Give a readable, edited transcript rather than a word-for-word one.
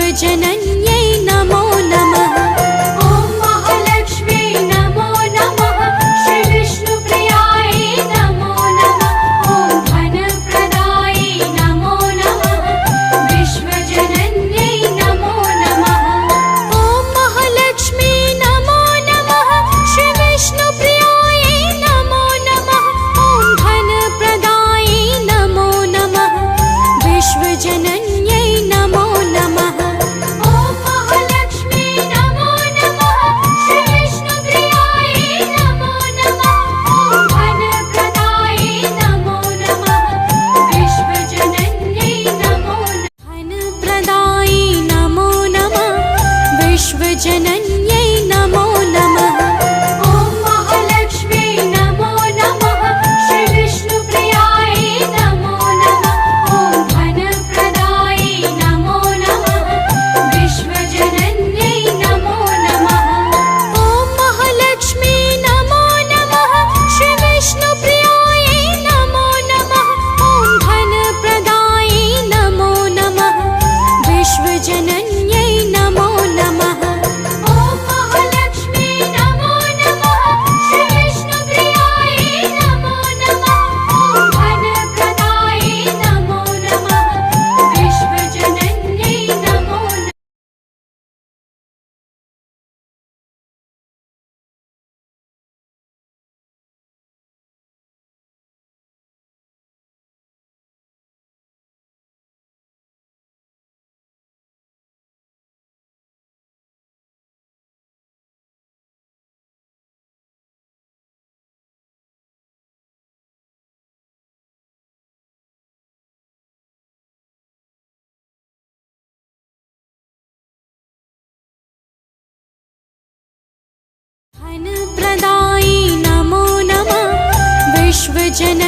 विश्वजनन्यै नमो नमः। ॐ महालक्ष्मी नमो नमः। श्री विष्णुप्रियायै नमो नमः। ॐ धनप्रदायै नमो नमः। विश्वजनन्यै नमो नमः। ॐ महालक्ष्मी नमो नमः। श्री विष्णुप्रियायै नमो नमः। ॐ धनप्रदायै नमो नमः। विश्वजनन्यै नमो नमः। ॐ महालक्ष्मी नमो नमः। श्री विष्णुप्रियायै नमो नमः। ॐ धनप्रदायै नमो नमः। विश्वजनन्यै नमो नमः। धनप्रदायै नमो नमः। विश्वजनन्यै नमो नमः। ॐ महालक्ष्मी नमो नमः। श्री विष्णुप्रियायै नमो नमः। ॐ धनप्रदायै नमो नमः। विश्वजनन्यै नमो नमः। ॐ महालक्ष्मी नमो नमः। श्री विष्णुप्रियायै नमो नमः। ॐ धनप्रदायै नमो नमः। विश्वजनन्यै नमो नमः। ॐ महालक्ष्मी नमो नमः। श्री विष्णुप्रियायै नमो नमः। ॐ धनप्रदायै नमो नमः। विश्वजनन्यै नमो नमः। धनप्रदायै नमो नमः। विश्वजनन्यै